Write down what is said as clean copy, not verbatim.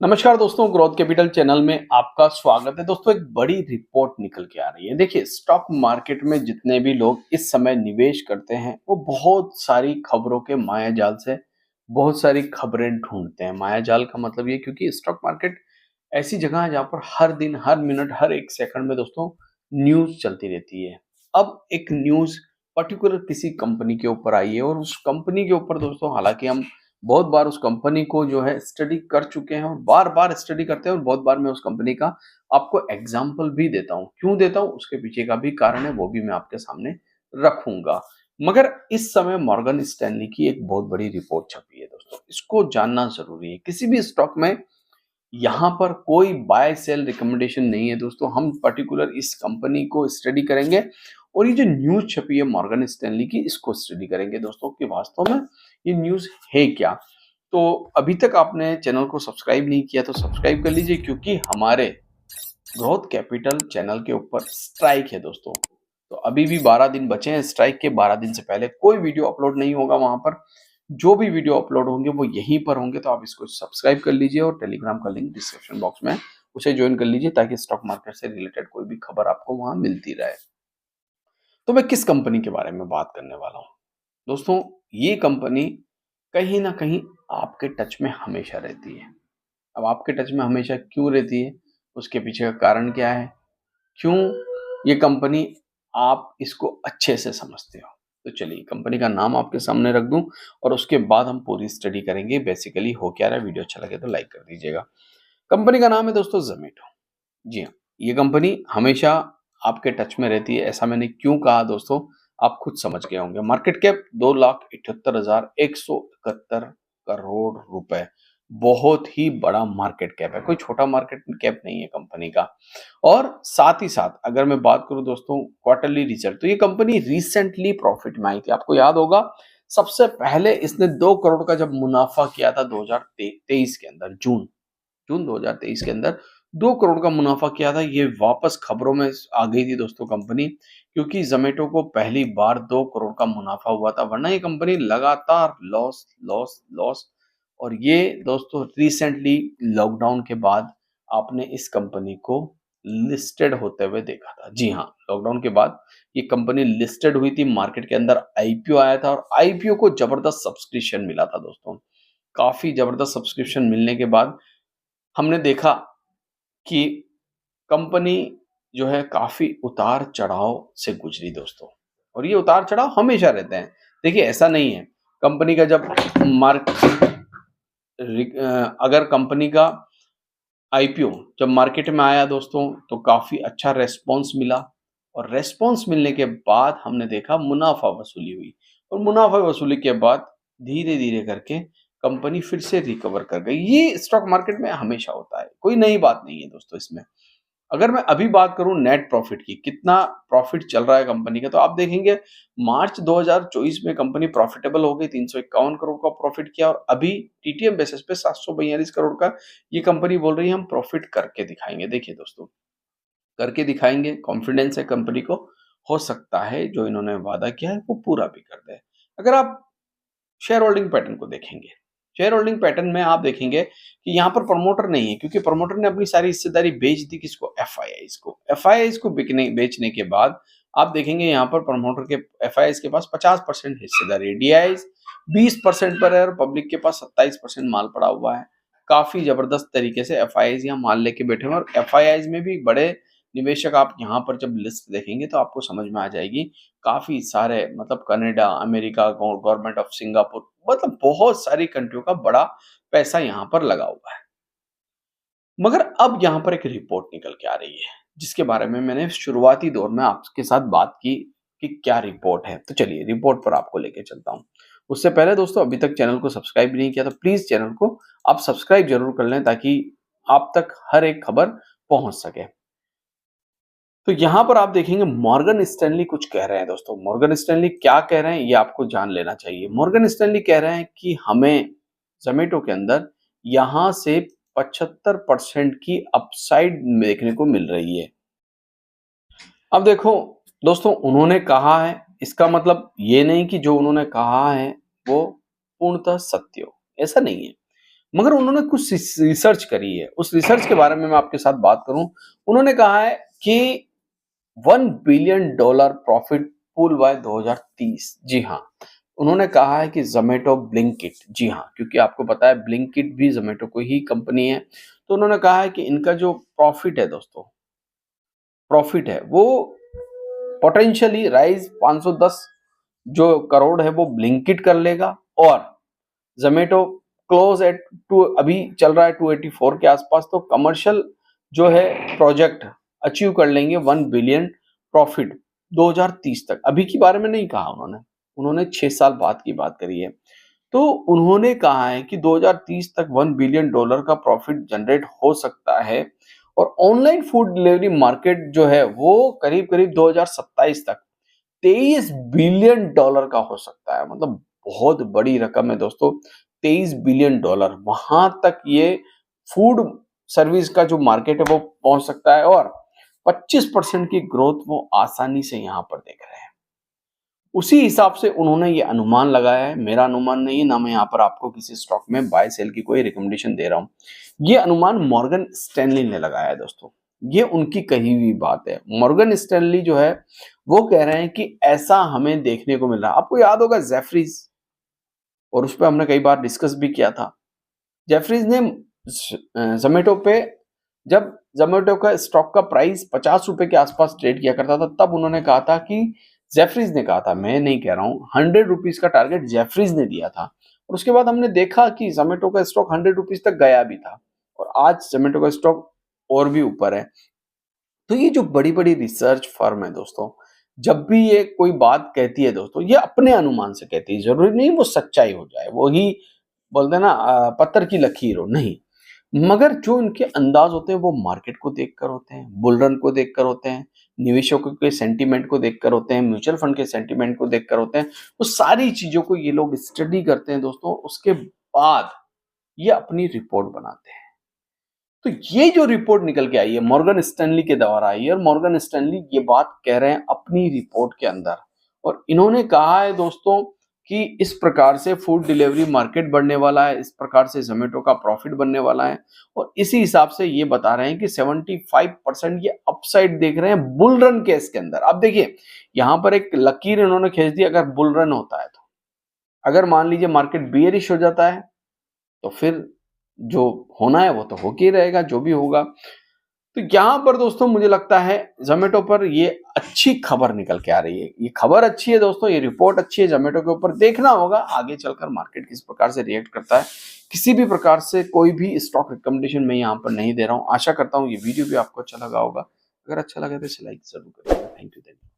नमस्कार दोस्तों, growth capital channel में आपका स्वागत है। दोस्तों, एक बड़ी रिपोर्ट निकल के आ रही है। देखिए, स्टॉक मार्केट में जितने भी लोग इस समय निवेश करते हैं, वो बहुत सारी खबरों के मायाजाल से बहुत सारी खबरें ढूंढते हैं। मायाजाल का मतलब ये, क्योंकि स्टॉक मार्केट ऐसी जगह है जहाँ पर हर दिन, हर मिनट, हर एक सेकंड में दोस्तों न्यूज़ चलती रहती है। अब एक न्यूज़ पर्टिकुलर किसी कंपनी के ऊपर आई है और उस कंपनी के ऊपर दोस्तों, हालाँकि हम बहुत बार उस कंपनी को जो है स्टडी कर चुके हैं और बार-बार स्टडी करते हैं और बहुत बार मैं उस कंपनी का आपको एग्ज़ाम्पल भी देता हूँ। क्यों देता हूँ? उसके पीछे का भी कारण है, वो भी मैं आपके सामने रखूँगा। मगर इस समय मॉर्गन स्टैनली की एक बहुत बड़ी रिपोर्ट छपी है दोस्तों। इसको जानना ज़रूरी है। किसी भी स्टॉक में यहाँ पर कोई बाय सेल रिकमेंडेशन नहीं है दोस्तों। हम पर्टिकुलर इस कंपनी को स्टडी करेंगे और ये जो न्यूज़ छपी है मॉर्गन स्टैनली की, इसको स्टडी करेंगे दोस्तों कि वास्तव में ये न्यूज़ है क्या। तो अभी तक आपने चैनल को सब्सक्राइब नहीं किया तो सब्सक्राइब कर लीजिए, क्योंकि हमारे ग्रोथ कैपिटल चैनल के ऊपर स्ट्राइक है दोस्तों। तो अभी भी 12 दिन बचे हैं। स्ट्राइक के 12 दिन से पहले कोई वीडियो अपलोड नहीं होगा वहां पर। जो भी वीडियो अपलोड होंगे वो यहीं पर होंगे, तो आप इसको सब्सक्राइब कर लीजिए और टेलीग्राम का लिंक डिस्क्रिप्शन बॉक्स में उसे ज्वाइन कर लीजिए, ताकि स्टॉक मार्केट से रिलेटेड कोई भी खबर आपको वहां मिलती रहे। तो मैं किस कंपनी के बारे में बात करने वाला हूँ दोस्तों? ये कंपनी कहीं ना कहीं आपके टच में हमेशा रहती है। अब आपके टच में हमेशा क्यों रहती है, उसके पीछे का कारण क्या है, क्यों ये कंपनी आप इसको अच्छे से समझते हो? तो चलिए, कंपनी का नाम आपके सामने रख दूं और उसके बाद हम पूरी स्टडी करेंगे बेसिकली हो क्या रहा है। वीडियो अच्छा लगे तो लाइक कर दीजिएगा। कंपनी का नाम है दोस्तों जोमेटो। जी हाँ, ये कंपनी हमेशा आपके टच में रहती है। ऐसा मैंने क्यों कहा दोस्तों, आप खुद समझ गए होंगे। मार्केट कैप 2,78,171 करोड़ रुपए। बहुत ही बड़ा मार्केट कैप है, कोई छोटा मार्केट कैप नहीं है कंपनी का। और साथ ही साथ अगर मैं बात करूं दोस्तों क्वार्टरली रिजल्ट, तो ये कंपनी रिसेंटली प्रॉफिट में आई थी। आपको याद होगा, सबसे पहले इसने 2 करोड़ का जब मुनाफा किया था 2023 के अंदर, जून जून 2023 के अंदर 2 करोड़ का मुनाफा किया था। ये वापस खबरों में आ गई थी दोस्तों कंपनी, क्योंकि ज़ोमैटो को पहली बार 2 करोड़ का मुनाफा हुआ था, वरना ये कंपनी लगातार लॉस, लॉस, लॉस। और ये दोस्तों रिसेंटली लॉकडाउन के बाद आपने इस कंपनी को लिस्टेड होते हुए देखा था। जी हाँ, लॉकडाउन के बाद ये कंपनी लिस्टेड हुई थी, मार्केट के अंदर आईपीओ आया था और आईपीओ को जबरदस्त सब्सक्रिप्शन मिला था दोस्तों। काफ़ी जबरदस्त सब्सक्रिप्शन मिलने के बाद हमने देखा कि कंपनी जो है काफ़ी उतार-चढ़ाव से गुज़री दोस्तों, और ये उतार-चढ़ाव हमेशा रहते हैं। देखिए, ऐसा नहीं है, कंपनी का जब मार्क अगर कंपनी का आईपीओ जब मार्केट में आया दोस्तों, तो काफ़ी अच्छा रिस्पॉन्स मिला और रिस्पॉन्स मिलने के बाद हमने देखा मुनाफ़ा वसूली हुई और मुनाफ़ा वसूली के बाद धीरे-धीरे करके कंपनी फिर से रिकवर कर गई। ये स्टॉक मार्केट में हमेशा होता है, कोई नई बात नहीं है दोस्तों इसमें। अगर मैं अभी बात करूँ नेट प्रॉफ़िट की, कितना प्रॉफ़िट चल रहा है कंपनी का, तो आप देखेंगे मार्च 2024 में कंपनी प्रॉफ़िटेबल हो गई, 351 करोड़ का प्रॉफ़िट किया और अभी टीटीएम बेसिस पे 742 करोड़ का ये कंपनी बोल रही है हम प्रॉफ़िट करके दिखाएँगे। देखिए दोस्तों, करके दिखाएँगे, कॉन्फिडेंस है कंपनी को, हो सकता है जो इन्होंने वादा किया है वो पूरा भी कर दें। अगर आप शेयर होल्डिंग पैटर्न को देखेंगे, शेयर होल्डिंग पैटर्न में आप देखेंगे कि यहाँ पर प्रमोटर नहीं है, क्योंकि प्रमोटर ने अपनी सारी हिस्सेदारी बेच दी किसको? एफआईआईज़ को। एफआईआईज़ को बिकने बेचने के बाद आप देखेंगे यहाँ पर प्रमोटर के एफआईआईज़ के पास 50% हिस्सेदारी है, डीआईआईज़ 20% पर है और पब्लिक के पास 27% माल पड़ा हुआ है। काफ़ी ज़बरदस्त तरीके से एफआईआईज़ यहाँ माल लेके बैठे हुए हैं और एफआईआईज़ में भी बड़े निवेशक आप यहाँ पर जब लिस्ट देखेंगे तो आपको समझ में आ जाएगी। काफ़ी सारे, मतलब Canada, America, government of Singapore, मतलब बहुत सारी कंट्रियों का बड़ा पैसा यहाँ पर लगा हुआ है। मगर अब यहाँ पर एक रिपोर्ट निकल के आ रही है, जिसके बारे में मैंने शुरुआती दौर में आपके साथ बात की कि क्या रिपोर्ट है। तो चलिए रिपोर्ट पर आपको लेके चलता हूँ। उससे पहले दोस्तों, अभी तक चैनल को सब्सक्राइब नहीं किया तो प्लीज़ चैनल को आप सब्सक्राइब ज़रूर कर लें, ताकि आप तक हर एक खबर पहुँच सके। तो यहाँ पर आप देखेंगे मॉर्गन स्टैनली कुछ कह रहे हैं दोस्तों। मॉर्गन स्टैनली क्या कह रहे हैं ये आपको जान लेना चाहिए। मॉर्गन स्टैनली कह रहे हैं कि हमें ज़ोमैटो के अंदर यहाँ से 75% की अपसाइड देखने को मिल रही है। अब देखो दोस्तों, उन्होंने कहा है, इसका मतलब ये नहीं कि जो उन्होंने कहा है वो पूर्णतः सत्य हो, ऐसा नहीं है। मगर उन्होंने कुछ रिसर्च करी है, उस रिसर्च के बारे में मैं आपके साथ बात करूँ, उन्होंने कहा है कि $1 बिलियन प्रॉफिट पूल बाय 2030। जी हाँ, उन्होंने कहा है कि ज़ोमैटो, ब्लिंकिट, जी हाँ, क्योंकि आपको पता है ब्लिंकिट भी ज़ोमैटो को ही कंपनी है। तो उन्होंने कहा है कि इनका जो प्रॉफिट है दोस्तों, प्रॉफिट है वो पोटेंशियली राइज़ 510 जो करोड़ है वो ब्लिंकिट कर लेगा, और ज़ोमैटो क्लोज एट टू अभी चल रहा है 284 के आसपास, तो कमर्शियल जो है प्रोजेक्ट अचीव कर लेंगे 1 बिलियन प्रॉफिट 2030 तक। अभी के बारे में नहीं कहा उन्होंने, उन्होंने 6 साल बाद की बात करी है। तो उन्होंने कहा है कि 2030 तक $1 बिलियन का प्रॉफिट जनरेट हो सकता है, और ऑनलाइन फूड डिलीवरी मार्केट जो है वो करीब-करीब 2027 तक $23 बिलियन का हो सकता है। मतलब बहुत बड़ी रकम है दोस्तों, $23 बिलियन। वहां तक ये फूड सर्विस का जो मार्केट है वो पहुंच सकता है, और 25% की ग्रोथ वो आसानी से यहाँ पर देख रहे हैं। उसी हिसाब से उन्होंने ये अनुमान लगाया है, मेरा अनुमान नहीं है, ना मैं यहाँ पर आपको किसी स्टॉक में बाय सेल की कोई रिकमेंडेशन दे रहा हूँ। ये अनुमान मॉर्गन स्टैनली ने लगाया है दोस्तों, ये उनकी कही हुई बात है। मॉर्गन स्टैनली जो है वो कह रहे हैं कि ऐसा हमें देखने को मिल रहा है। आपको याद होगा जेफरीज, और उस पे हमने कई बार डिस्कस भी किया था। जेफरीज ने ज़ोमैटो पे, जब ज़ोमैटो का स्टॉक का प्राइस ₹50 के आसपास ट्रेड किया करता था, तब उन्होंने कहा था कि जेफरीज ने कहा था, मैं नहीं कह रहा हूँ, ₹100 का टारगेट जेफरीज ने दिया था। और उसके बाद हमने देखा कि ज़ोमैटो का स्टॉक ₹100 तक गया भी था, और आज ज़ोमैटो का स्टॉक और भी ऊपर है। तो ये जो बड़ी-बड़ी रिसर्च फर्म है दोस्तों, जब भी ये कोई बात कहती है दोस्तों, ये अपने अनुमान से कहती है, ज़रूरी नहीं वो सच्चाई हो जाए, वो ही बोलते हैं ना पत्थर की लकीर हो, नहीं। मगर जो इनके अंदाज़ होते हैं वो मार्केट को देखकर होते हैं, बुल रन को देखकर होते हैं, निवेशकों के सेंटीमेंट को देखकर होते हैं, म्यूचुअल फंड के सेंटीमेंट को देखकर होते हैं। वो सारी चीज़ों को ये लोग स्टडी करते हैं दोस्तों, उसके बाद ये अपनी रिपोर्ट बनाते हैं। तो ये जो रिपोर्ट निकल के आई है, मॉर्गन स्टैनली के द्वारा आई है, और मॉर्गन स्टैनली ये बात कह रहे हैं अपनी रिपोर्ट के अंदर, और इन्होंने कहा है दोस्तों कि इस प्रकार से फूड डिलीवरी मार्केट बढ़ने वाला है, इस प्रकार से ज़ोमैटो का प्रॉफिट बनने वाला है, और इसी हिसाब से ये बता रहे हैं कि 75% ये अपसाइड देख रहे हैं बुल रन केस के अंदर। अब देखिए, यहाँ पर एक लकीर इन्होंने खींच दी, अगर बुल रन होता है तो। अगर मान लीजिए मार्केट बियरिश हो जाता है, तो फिर जो होना है वो तो हो के ही रहेगा, जो भी होगा। तो यहाँ पर दोस्तों मुझे लगता है ज़ोमैटो पर ये अच्छी खबर निकल के आ रही है। ये खबर अच्छी है दोस्तों, ये रिपोर्ट अच्छी है ज़ोमैटो के ऊपर। देखना होगा आगे चलकर मार्केट किस प्रकार से रिएक्ट करता है। किसी भी प्रकार से कोई भी स्टॉक रिकमेंडेशन मैं यहाँ पर नहीं दे रहा हूँ। आशा करता हूँ ये वीडियो भी आपको अच्छा लगा होगा। अगर अच्छा लगा तो इसे लाइक ज़रूर करिएगा। Thank you.